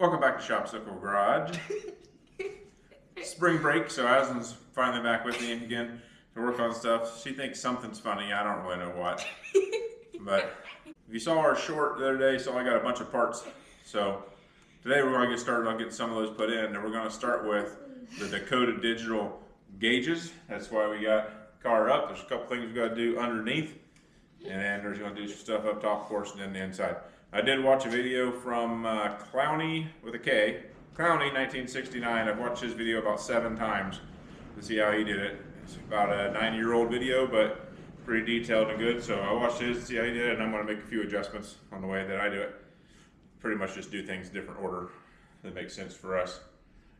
Welcome back to Shopsicle Garage. Spring break, so Aslan's finally back with me again to work on stuff. She thinks something's funny. I don't really know what. But if you saw our short the other day, so I got a bunch of parts. So today we're going to get started on getting some of those put in, and we're going to start with the Dakota Digital gauges. That's why we got the car up. There's a couple things we got to do underneath, and then there's going to do some stuff up top, of course, and then the inside. I did watch a video from Clowney with a K, Clowney 1969. I've watched his video about 7 times to see how he did it. It's about a 90-year-old video, but pretty detailed and good. So I watched his to see how he did it, and I'm going to make a few adjustments on the way that I do it. Pretty much just do things in different order that makes sense for us.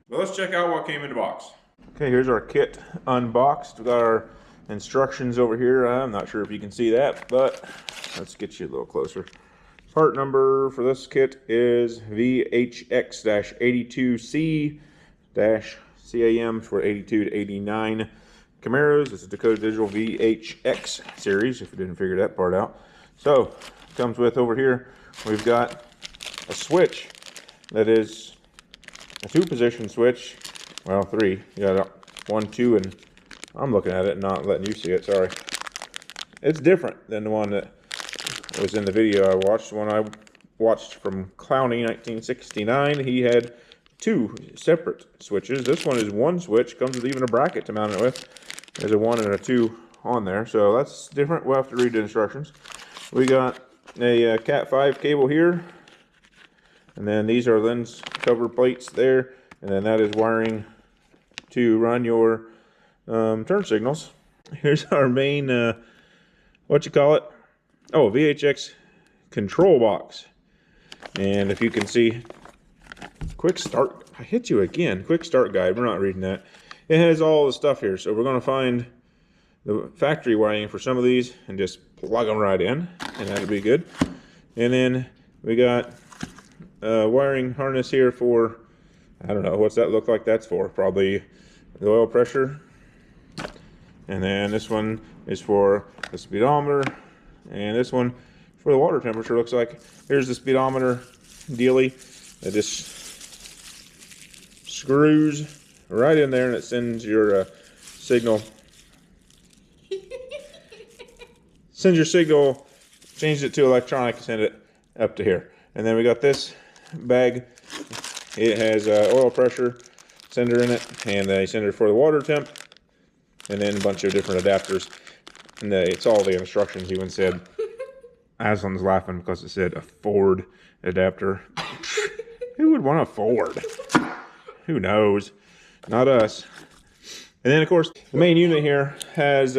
But let's check out what came in the box. Okay, here's our kit unboxed. We got our instructions over here. I'm not sure if you can see that, but let's get you a little closer. Part number for this kit is VHX-82C-CAM for 82 to 89 Camaros. This is Dakota Digital VHX series, if you didn't figure that part out. So, comes with over here, we've got a switch that is a 2-position switch. Well, 3. You got 1, 2, and I'm looking at it and not letting you see it, sorry. It's different than the one that was in the video I watched. The one I watched from Clowney 1969, he had 2 separate switches. This one is 1 switch, comes with even a bracket to mount it with. There's a 1 and a 2 on there, so that's different. We'll have to read the instructions. We got a Cat 5 cable here, and then these are lens cover plates there, and then that is wiring to run your turn signals. Here's our main VHX control box. And if you can see, quick start, I hit you again, quick start guide, we're not reading that. It has all the stuff here, so we're going to find the factory wiring for some of these and just plug them right in, and that'll be good. And then we got a wiring harness here for, I don't know, what's that look like that's for? Probably the oil pressure. And then this one is for the speedometer, and this one for the water temperature. Looks like here's the speedometer dealy that just screws right in there, and it sends your signal. Sends your signal, changes it to electronic, send it up to here. And then we got this bag. It has oil pressure sender in it, and a sender for the water temp, and then a bunch of different adapters. And it's all the instructions even said. Aslan's laughing because it said a Ford adapter. Who would want a Ford? Who knows? Not us. And then, of course, the main unit here has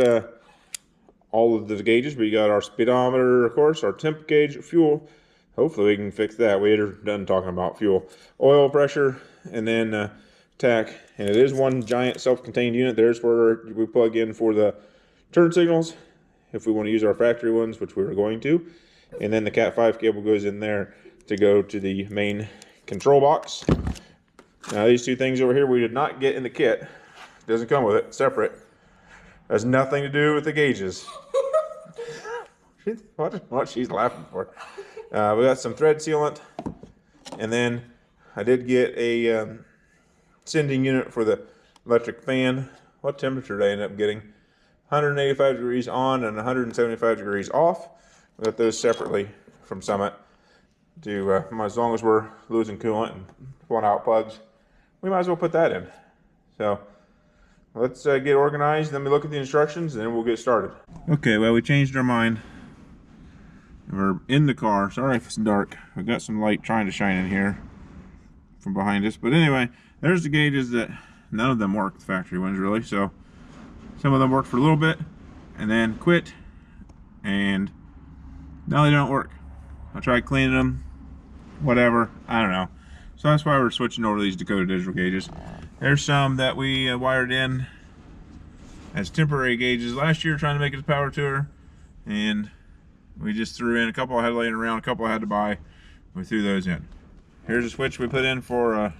all of the gauges. We got our speedometer, of course, our temp gauge, fuel. Hopefully we can fix that. We're done talking about fuel. Oil pressure, and then tack. And it is one giant self-contained unit. There's where we plug in for the turn signals, if we want to use our factory ones, which we were going to. And then the Cat 5 cable goes in there to go to the main control box. Now these 2 things over here we did not get in the kit. It doesn't come with it, separate. Has nothing to do with the gauges. What she's laughing for. We got some thread sealant, and then I did get a sending unit for the electric fan. What temperature did I end up getting? 185 degrees on and 175 degrees off. We got those separately from Summit. To as long as we're losing coolant and pulling out plugs, we might as well put that in. So let's get organized. Then we look at the instructions, and then we'll get started. Okay, well, we changed our mind. We're in the car. Sorry if it's dark. We've got some light trying to shine in here from behind us. But anyway, there's the gauges that none of them work, the factory ones really. So some of them worked for a little bit and then quit, and now they don't work. I tried cleaning them, whatever, I don't know. So that's why we're switching over to these Dakota Digital gauges. There's some that we wired in as temporary gauges last year trying to make it a power tour, and we just threw in a couple I had laying around, a couple I had to buy. We threw those in. Here's a switch we put in for a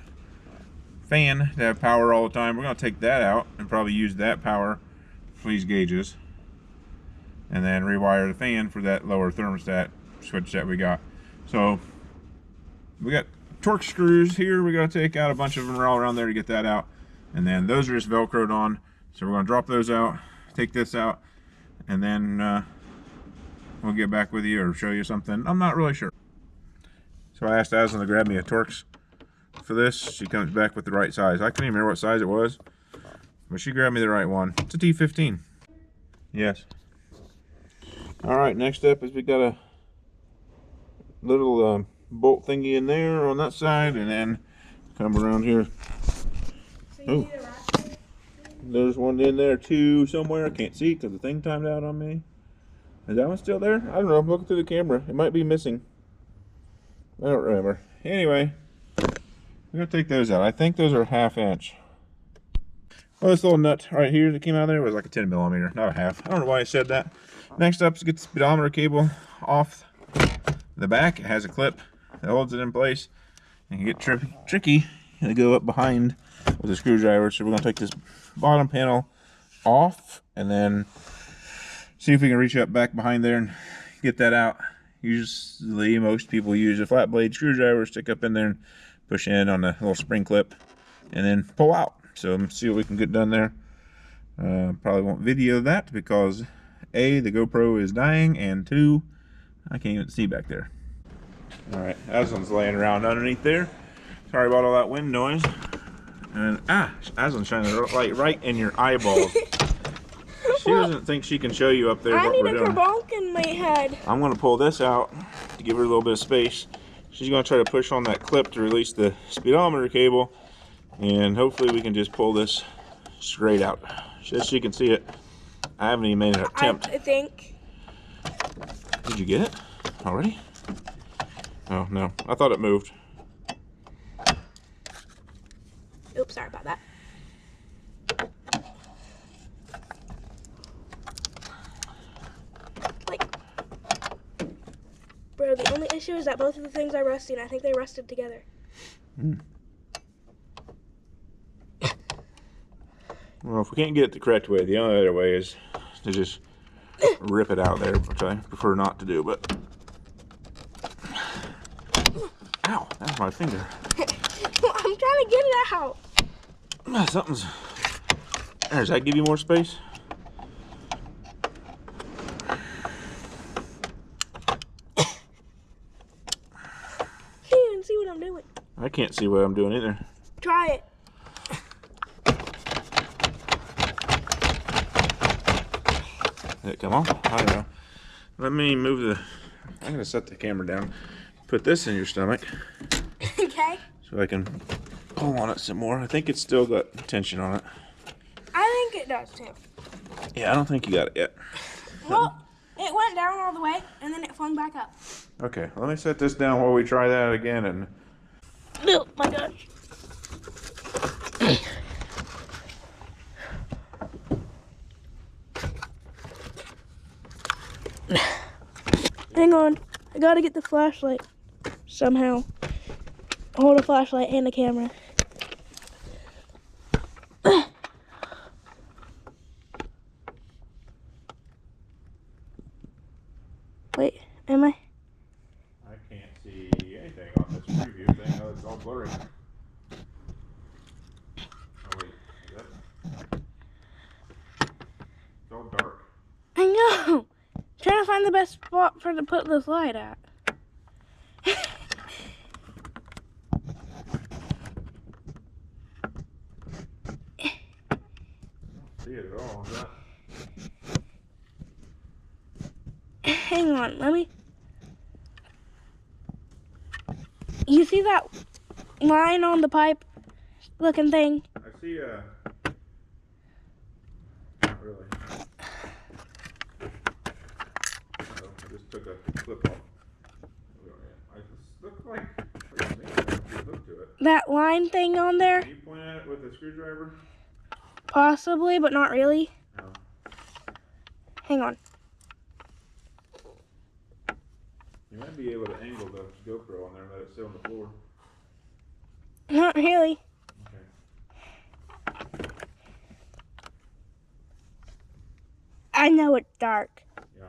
fan to have power all the time. We're going to take that out and probably use that power for these gauges, and then rewire the fan for that lower thermostat switch that we got. So we got torque screws here. We got to take out a bunch of them are all around there to get that out. And then those are just Velcroed on. So we're going to drop those out, take this out, and then we'll get back with you or show you something. I'm not really sure. So I asked Aslan to grab me a Torx for this. She comes back with the right size. I couldn't even remember what size it was, but she grabbed me the right one. It's a T15. Yes. All right, next up is we got a little bolt thingy in there on that side, and then come around here. Oh, there's one in there too somewhere. I can't see because the thing timed out on me. Is that one still there? I don't know. I'm looking through the camera. It might be missing. I don't remember. Anyway, we're gonna take those out. I think those are 1/2 inch. Well, this little nut right here that came out of there was like a 10 millimeter, not a half. I don't know why I said that. Next up is get the speedometer cable off the back. It has a clip that holds it in place. And you get tricky to go up behind with a screwdriver. So we're gonna take this bottom panel off and then see if we can reach up back behind there and get that out. Usually most people use a flat blade screwdriver, stick up in there and push in on a little spring clip and then pull out. So let's see what we can get done there. Probably won't video that because A, the GoPro is dying, and 2, I can't even see back there. All right, Aslan's laying around underneath there. Sorry about all that wind noise. And Aslan's shining the light right in your eyeballs. She doesn't think she can show you up there what we're doing. I need a kerbonk in my head. I'm going to pull this out to give her a little bit of space. She's going to try to push on that clip to release the speedometer cable, and hopefully we can just pull this straight out. Just so you can see it. I haven't even made an attempt. I think. Did you get it already? Oh, no. I thought it moved. Oops, sorry about that. Bro, the only issue is that both of the things are rusty, and I think they rusted together. Well, if we can't get it the correct way, the only other way is to just rip it out there, which I prefer not to do, but... Ow, that's my finger. I'm trying to get it out. Something's... There, does that give you more space? See what I'm doing. I can't see what I'm doing either. Try it. Did it come on? I don't know. Let me move the... I'm going to set the camera down. Put this in your stomach. Okay. So I can pull on it some more. I think it's still got tension on it. I think it does too. Yeah, I don't think you got it yet. Well, it went down all the way and then it flung back up. Okay, let me set this down while we try that again. And Oh my gosh. Hang on, I gotta get the flashlight somehow. Hold a flashlight and a camera. Wait, am I? I can't see anything on this preview thing. Oh, it's all blurry. Oh wait, is that? It's all dark. I know. Trying to find the best spot for to put this light at. I don't see it at all. Is that? Hang on, let me. You see that line on the pipe looking thing? I see not really. I just took a clip off. I just look like look to it. That line thing on there? Can you point at it with a screwdriver? Possibly, but not really. No. Hang on. You might be able to angle the GoPro on there and let it sit on the floor. Not really. Okay. I know it's dark. Yeah.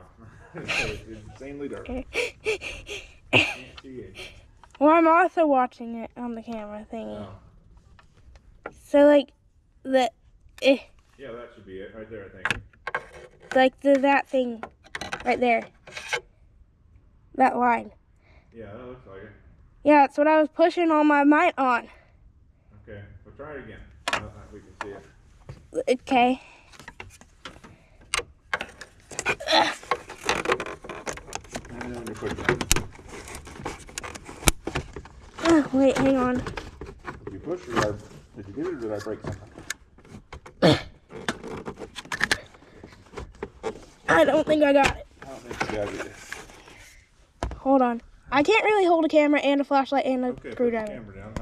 It's insanely dark. Can't see it. Well, I'm also watching it on the camera thingy. Oh. So like the Yeah, that should be it right there, I think. like that thing right there. That line. Yeah, that looks like it. Yeah, that's what I was pushing all my might on. Okay, we'll try it again. I don't think we can see it. Okay. And then you push it. Wait, hang on. Did you push or did you get it or did I break something? I don't think I got it. I don't think you got it. Hold on. I can't really hold a camera and a flashlight and a Okay, put the screwdriver. camera down.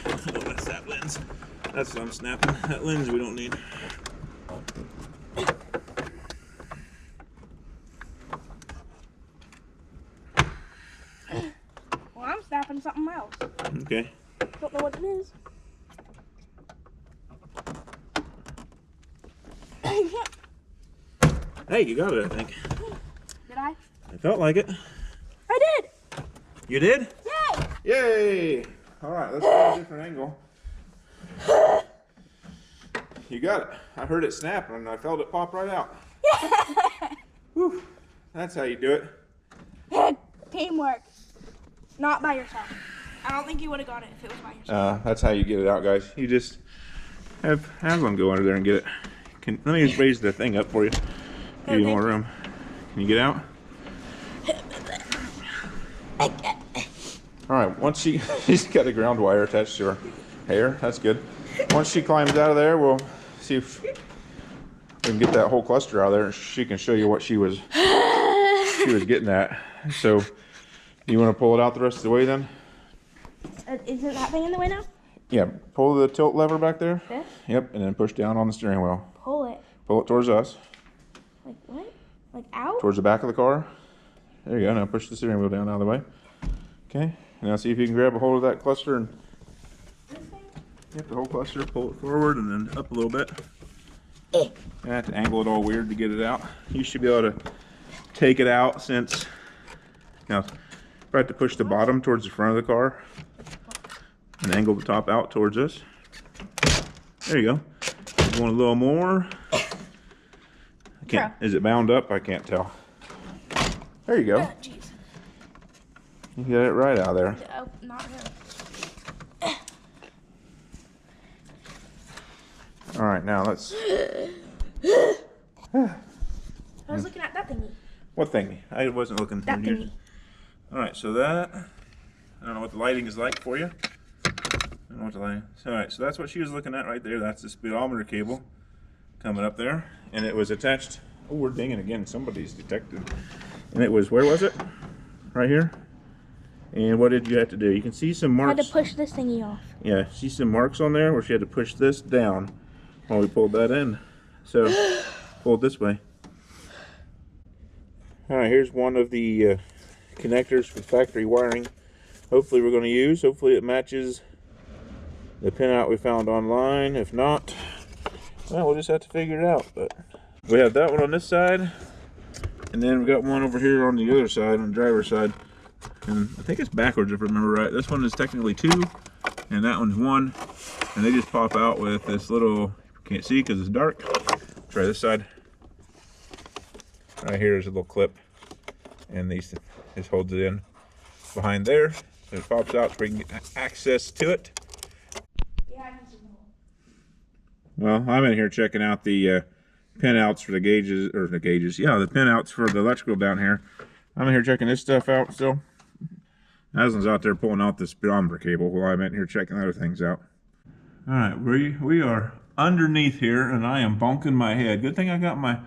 Oh, that's that lens. That's what I'm snapping. That lens we don't need. Well, I'm snapping something else. Okay. Don't know what it is. Hey, you got it, I think. Did I? I felt like it. I did! You did? Yay! Yay! All right, let's try a different angle. You got it. I heard it snap and I felt it pop right out. Whew. That's how you do it. Teamwork. Not by yourself. I don't think you would have got it if it was by yourself. That's how you get it out, guys. You just have them go under there and get it. Let me just raise the thing up for you. Give you more room. Can you get out? All right, once she's got a ground wire attached to her hair. That's good. Once she climbs out of there, we'll see if we can get that whole cluster out of there, and she can show you what she was getting at. So, you want to pull it out the rest of the way then? Isn't that thing in the way now? Yeah, pull the tilt lever back there. This? Yep, and then push down on the steering wheel. Pull it. Pull it towards us. Like what? Like out? Towards the back of the car. There you go. Now push the steering wheel down out of the way. Okay. Now see if you can grab a hold of that cluster and This thing? yep, the whole cluster. Pull it forward and then up a little bit. You have to angle it all weird to get it out. You should be able to take it out since now. I have to push the bottom towards the front of the car and angle the top out towards us. There you go. Want a little more? I can't. Is it bound up? I can't tell. There you go. Oh, jeez. You got it right out of there. Oh, not really. All right, now let's. I was looking at that thingy. What thingy? I wasn't looking. That thingy. All right, so that. I don't know what the lighting is like for you. I don't know what the lighting. All right, so that's what she was looking at right there. That's the speedometer cable coming up there, and it was attached. Oh, we're dinging again. Somebody's detected. And it was, where was it? Right here. And what did you have to do? You can see some marks. I had to push this thingy off. Yeah, see some marks on there where she had to push this down while we pulled that in. So, pull it this way. All right, here's one of the connectors for factory wiring. Hopefully we're going to use. Hopefully it matches the pinout we found online. If not, well, we'll just have to figure it out. But we have that one on this side, and then we got one over here on the other side, on the driver's side. And I think it's backwards if I remember right. This one is technically 2, and that one's 1. And they just pop out with this little, can't see because it's dark. Try this side. Right here is a little clip, and these just holds it in behind there. So it pops out so we can get access to it. Yeah, I can see the hole. Well, I'm in here checking out the pinouts for the gauges, or the gauges, yeah, the pinouts for the electrical down here. I'm in here checking this stuff out still. Aslan's out there pulling out the speedometer cable while I'm in here checking other things out. All right, we are underneath here, and I am bonking my head. Good thing I got my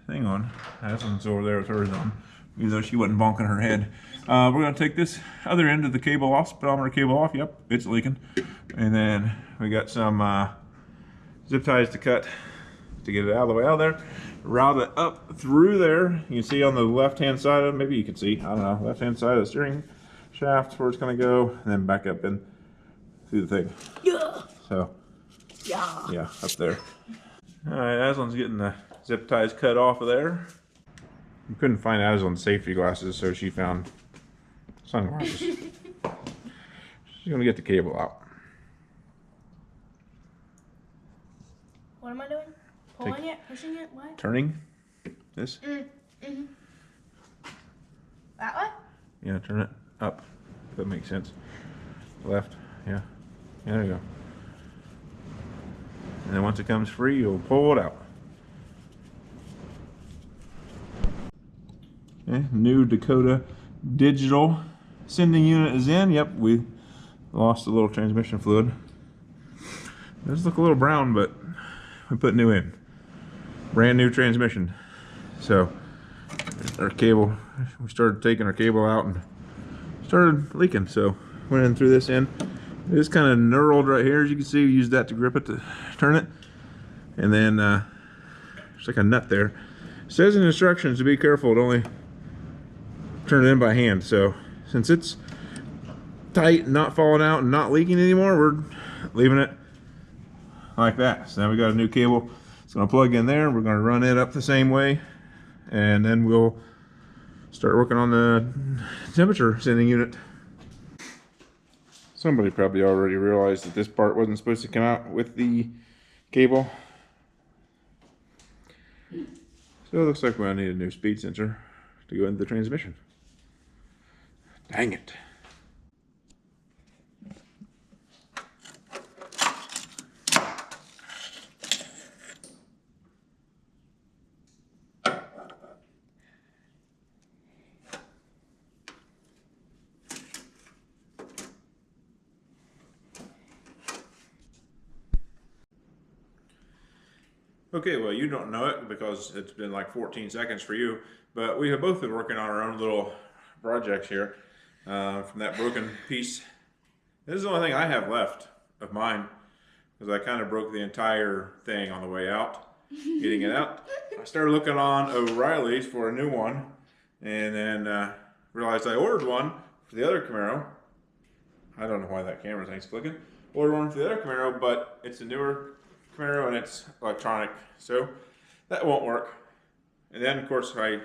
thing on. Aslan's over there with hers on, even though she wasn't bonking her head. We're going to take this other end of the cable off, speedometer cable off. Yep, it's leaking. And then we got some zip ties to cut to get it out of the way out of there. Route it up through there. You can see on the left-hand side of it, maybe you can see, I don't know, left-hand side of the steering shaft where it's going to go, and then back up in through the thing. Yeah. So, Yeah. Up there. All right, Aslan's getting the zip ties cut off of there. We couldn't find Aslan's safety glasses, so she found sunglasses. She's gonna get the cable out. What am I doing? Pulling it? Pushing it? What? Turning this? That way? Yeah, turn it up. If that makes sense. Left. Yeah. Yeah, there you go. And then once it comes free, you'll pull it out. Okay, new Dakota Digital sending unit is in. Yep, we lost a little transmission fluid. It does look a little brown, but we put new in. Brand new transmission. So our cable, we started taking our cable out and started leaking. So went in through this end. It is kind of knurled right here, as you can see. We used that to grip it to turn it. And then there's like a nut there. It says in instructions to be careful to only turn it in by hand. So since it's tight, not falling out and not leaking anymore, we're leaving it like that. So now we got a new cable. It's gonna plug in there. We're gonna run it up the same way, and then we'll start working on the temperature sending unit. Somebody probably already realized that this part wasn't supposed to come out with the cable. So it looks like we're gonna need a new speed sensor to go into the transmission. Dang it. Okay, well, you don't know it because it's been like 14 seconds for you, but we have both been working on our own little projects here from that broken piece. This is the only thing I have left of mine because I kind of broke the entire thing on the way out, getting it out. I started looking on O'Reilly's for a new one, and then realized I ordered one for the other Camaro. I don't know why that camera thing's clicking. Ordered one for the other Camaro, but it's a newer Camaro and it's electronic, so that won't work. And then of course I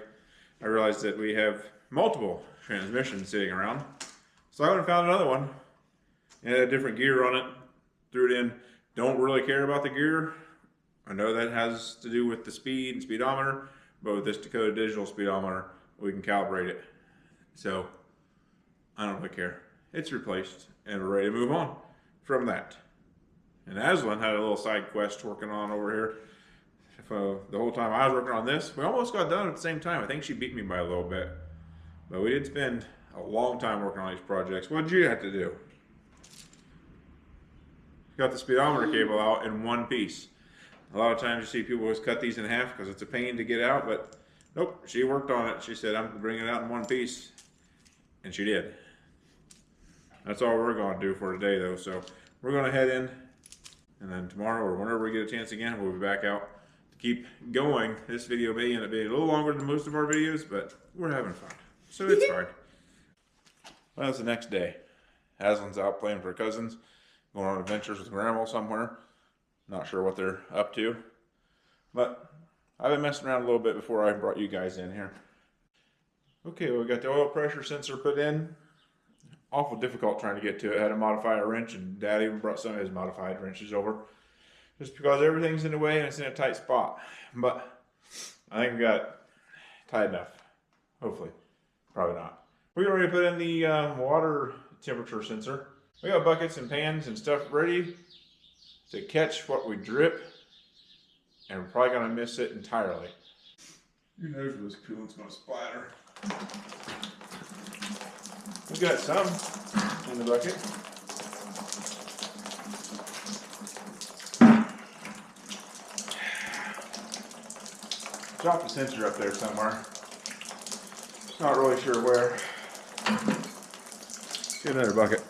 realized that we have multiple transmissions sitting around, so I went and found another one. It had a different gear on it, threw it in. Don't really care about the gear. I know that has to do with the speed and speedometer, but with this Dakota Digital speedometer we can calibrate it, so I don't really care. It's replaced and we're ready to move on from that. And Aslan had a little side quest working on over here. The whole time I was working on this, we almost got done at the same time. I think she beat me by a little bit. But we did spend a long time working on these projects. What did you have to do? Got the speedometer cable out in one piece. A lot of times you see people always cut these in half because it's a pain to get out, but nope, she worked on it. She said, I'm bringing it out in one piece. And she did. That's all we're going to do for today though. So we're going to head in. And then tomorrow or whenever we get a chance again, we'll be back out to keep going. This video may end up being a little longer than most of our videos, but we're having fun. So it's fine. Well, it's the next day. Aslan's out playing with her cousins, going on adventures with Grandma somewhere. Not sure what they're up to. But I've been messing around a little bit before I brought you guys in here. Okay, well, we got the oil pressure sensor put in. Awful difficult trying to get to it. I had to modify a wrench, and Dad even brought some of his modified wrenches over just because everything's in the way and it's in a tight spot. But I think we got it tight enough. Hopefully. Probably not. We're ready to put in the water temperature sensor. We got buckets and pans and stuff ready to catch what we drip, and we're probably going to miss it entirely. Who knows where this coolant's going to splatter. We got some in the bucket. Dropped the sensor up there somewhere. Just not really sure where. Let's get another bucket.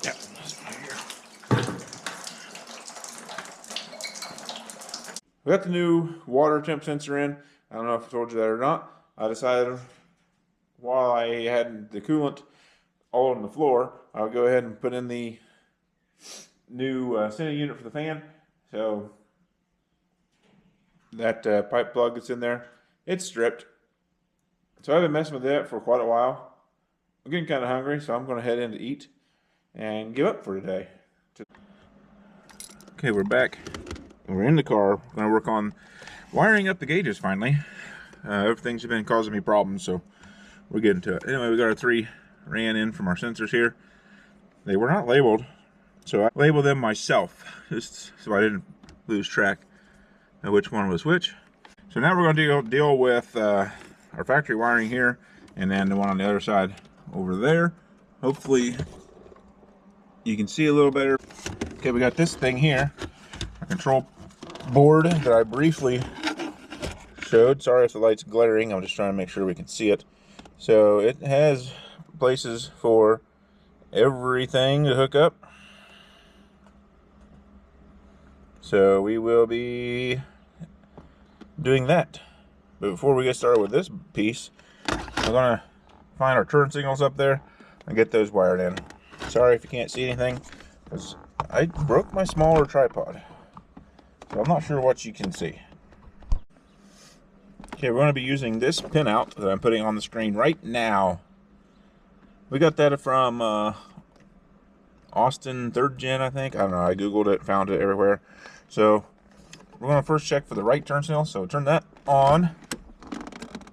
Yep, this one here. We got the new water temp sensor in. I don't know if I told you that or not. I decided while I had the coolant all on the floor, I'll go ahead and put in the new sending unit for the fan. So that pipe plug that's in there, it's stripped. So I've been messing with it for quite a while. I'm getting kind of hungry, so I'm going to head in to eat and give up for today. Okay, we're back. We're in the car. We're going to work on wiring up the gauges finally. Everything's been causing me problems, so we're getting to it. Anyway, we got our 3 ran in from our sensors here. They were not labeled, so I labeled them myself, just so I didn't lose track of which one was which. So now we're going to deal with our factory wiring here, and then the one on the other side over there. Hopefully you can see a little better. Okay, we got this thing here, a control board that I briefly showed. Sorry if the light's glaring, I'm just trying to make sure we can see it. So it has places for everything to hook up. So we will be doing that. But before we get started with this piece, we're gonna find our turn signals up there and get those wired in. Sorry if you can't see anything, because I broke my smaller tripod, so I'm not sure what you can see. Okay, we're going to be using this pinout that I'm putting on the screen right now. We got that from Austin 3rd Gen, I think. I don't know, I googled it, found it everywhere. So we're going to first check for the right turn signal, so turn that on.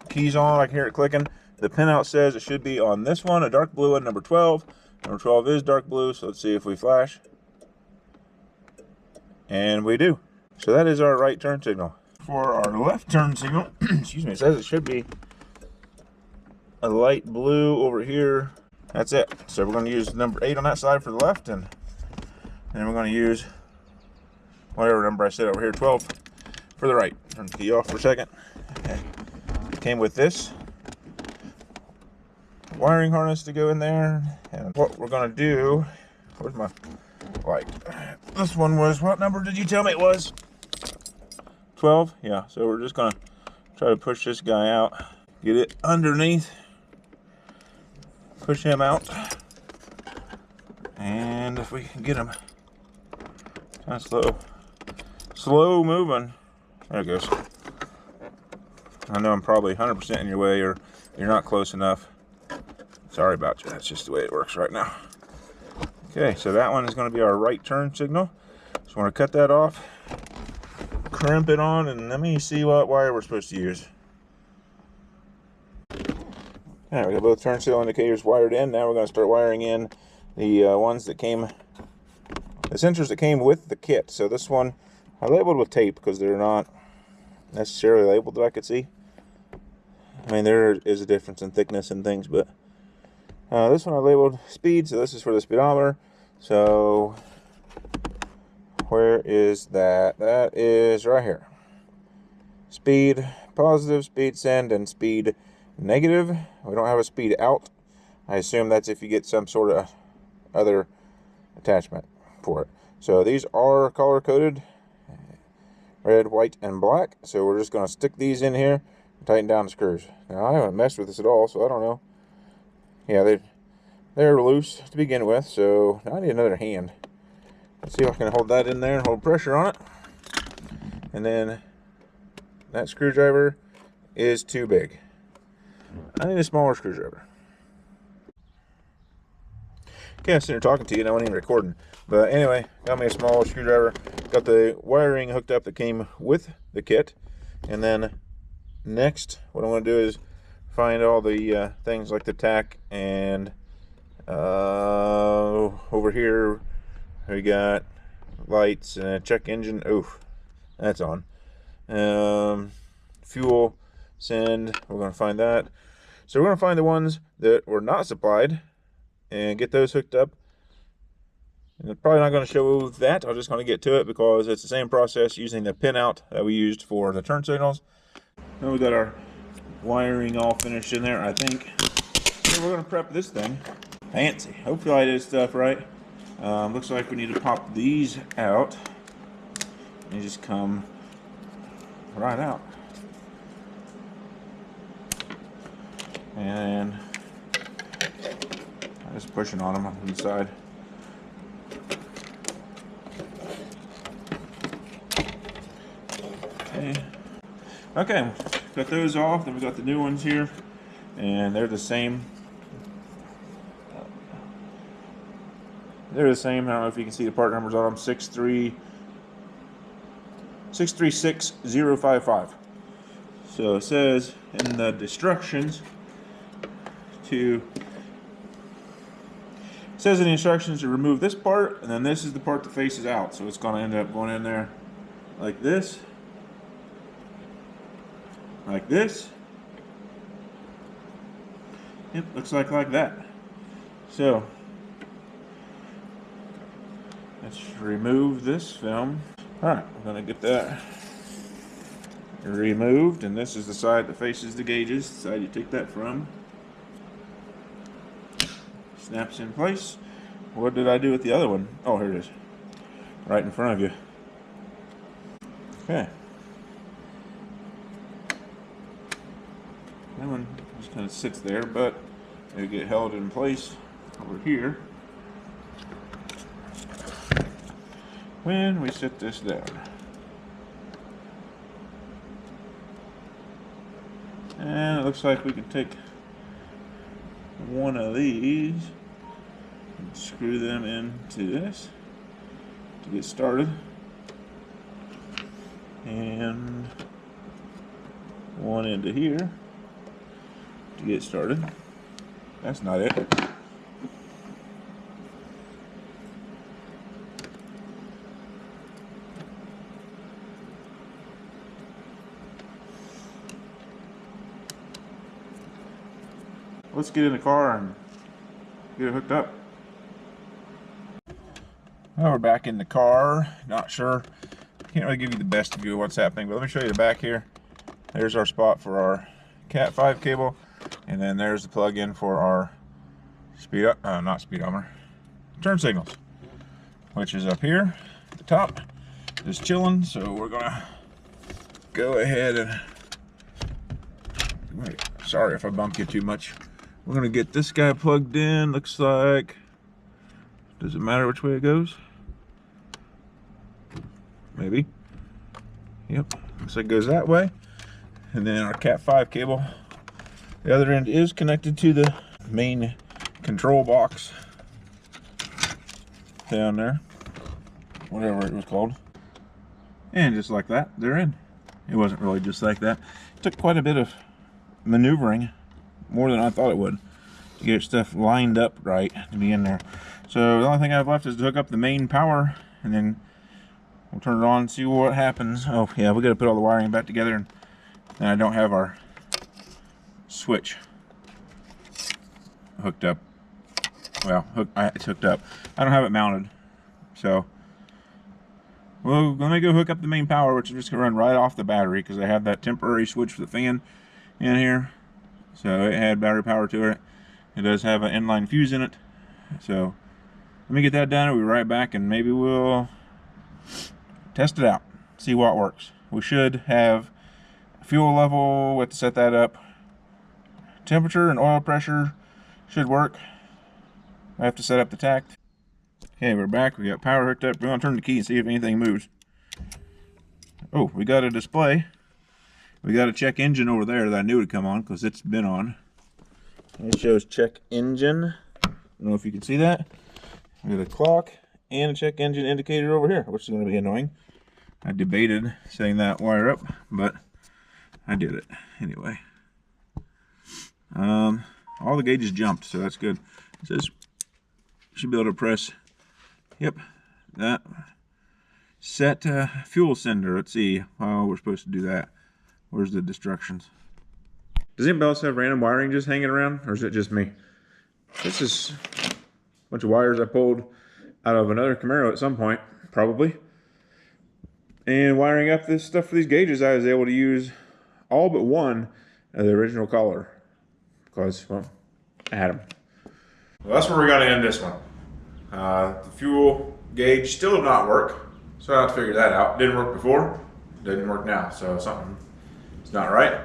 Keys on, I can hear it clicking. The pinout says it should be on this one, a dark blue one, number 12. Number 12 is dark blue, so let's see if we flash. And we do. So that is our right turn signal. For our left turn signal, excuse me, it says it should be a light blue over here. That's it. So we're going to use number 8 on that side for the left, and then we're going to use whatever number I said over here, 12, for the right. Turn the key off for a second. Okay. It came with this wiring harness to go in there, and what we're going to do, where's my light? This one was, what number did you tell me it was? 12? Yeah, so we're just going to try to push this guy out, get it underneath, push him out, and if we can get him kind of slow moving, there it goes. I know I'm probably 100% in your way, or you're not close enough. Sorry about you, that's just the way it works right now. Okay, so that one is going to be our right turn signal. Just want to cut that off, crimp it on, and let me see what wire we're supposed to use. Alright, we got both turn signal indicators wired in. Now we're going to start wiring in the ones that came, the sensors that came with the kit. So this one I labeled with tape because they're not necessarily labeled that I could see. I mean, there is a difference in thickness and things, but this one I labeled speed, so this is for the speedometer. So where is that? That is right here. Speed positive, speed send, and speed negative. We don't have a speed out. I assume that's if you get some sort of other attachment for it. So these are color coded, red, white, and black. So we're just going to stick these in here and tighten down the screws. Now I haven't messed with this at all, so I don't know. Yeah, they're loose to begin with, so now I need another hand. Let's see if I can hold that in there and hold pressure on it. And then that screwdriver is too big. I need a smaller screwdriver. Okay, I'm sitting here talking to you and I wasn't even recording. But anyway, got me a smaller screwdriver. Got the wiring hooked up that came with the kit. And then next, what I want to do is find all the things like the tack, and over here we got lights and a check engine. Oof, that's on. Fuel send, we're going to find that. So we're going to find the ones that were not supplied and get those hooked up. And I'm probably not going to show that. I'm just going to get to it because it's the same process using the pinout that we used for the turn signals. Now we got our wiring all finished in there, I think. So we're going to prep this thing. Fancy. Hopefully I did stuff right. Looks like we need to pop these out. And just come right out. And I'm just pushing on them on the side. Okay. Okay, cut those off. Then we got the new ones here, and they're the same. They're the same. I don't know if you can see the part numbers on them. 636055. So it says in the instructions to remove this part, and then this is the part that faces out. So it's going to end up going in there like this, like this. Yep, looks like that. So let's remove this film. All right, we're going to get that removed, and this is the side that faces the gauges, the side you take that from. Snaps in place. What did I do with the other one? Oh, here it is, right in front of you. Okay, that one just kind of sits there, but it'll get held in place over here when we sit this down. And it looks like we can take one of these and screw them into this to get started, and one into here to get started. That's not it. Let's get in the car and get it hooked up. Well, we're back in the car. Not sure. Can't really give you the best view of what's happening, but let me show you the back here. There's our spot for our Cat 5 cable, and then there's the plug-in for our not speedometer, turn signals, which is up here at the top, just chilling. So we're gonna go ahead and wait. Sorry if I bumped you too much. We're gonna get this guy plugged in. Looks like, does it matter which way it goes? Maybe. Yep, looks like it goes that way. And then our Cat 5 cable, the other end is connected to the main control box down there, whatever it was called. And just like that, they're in. It wasn't really just like that. It took quite a bit of maneuvering, more than I thought it would, to get stuff lined up right to be in there. So the only thing I have left is to hook up the main power, and then we'll turn it on and see what happens. Oh yeah, we got to put all the wiring back together, and I don't have our switch hooked up. Well, it's hooked up. I don't have it mounted, so well, let me go hook up the main power, which is just gonna run right off the battery, because I have that temporary switch for the fan in here. So it had battery power to it. It does have an inline fuse in it. So let me get that done. We'll be right back, and maybe we'll test it out, see what works. We should have fuel level. We have to set that up. Temperature and oil pressure should work. I have to set up the tact. Okay, we're back. We got power hooked up. We're gonna turn the key and see if anything moves. Oh, we got a display. We got a check engine over there that I knew would come on because it's been on. It shows check engine. I don't know if you can see that. We got a clock and a check engine indicator over here, which is going to be annoying. I debated setting that wire up, but I did it anyway. All the gauges jumped, so that's good. It says should be able to press. Yep, that set fuel sender. Let's see how we're supposed to do that. Where's the instructions? Does anybody else have random wiring just hanging around, or is it just me? This is a bunch of wires I pulled out of another Camaro at some point, probably. And wiring up this stuff for these gauges, I was able to use all but one of the original color, because, well, I had them. Well, that's where we're going to end this one. The fuel gauge still did not work, so I have to figure that out. Didn't work before, didn't work now, so something is not right.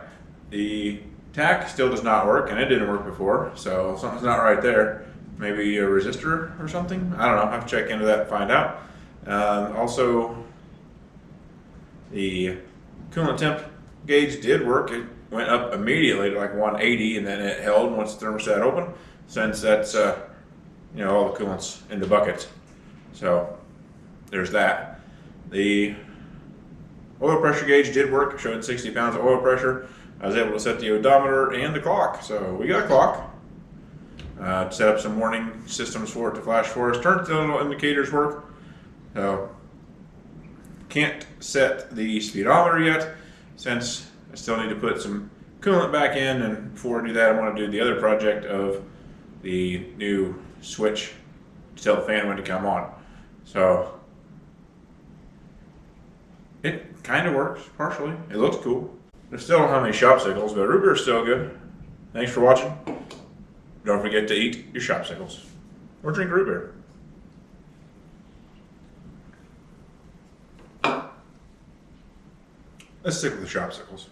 The tack still does not work, and it didn't work before, so something's not right there. Maybe a resistor or something? I don't know. I have to check into that and find out. Also, the coolant temp gauge did work. It went up immediately to like 180, and then it held once the thermostat opened, since that's you know, all the coolant's in the buckets. So there's that. The oil pressure gauge did work, showed 60 pounds of oil pressure. I was able to set the odometer and the clock, so we got a clock. Set up some warning systems for it to flash for us. Turns the little indicators work. So can't set the speedometer yet, since I still need to put some coolant back in, and before I do that I want to do the other project of the new switch to tell the fan when to come on. So it kind of works partially. It looks cool. I still don't have any shop signals, but root beer is still good. Thanks for watching. Don't forget to eat your shopsicles or drink root beer. Let's stick with the shopsicles.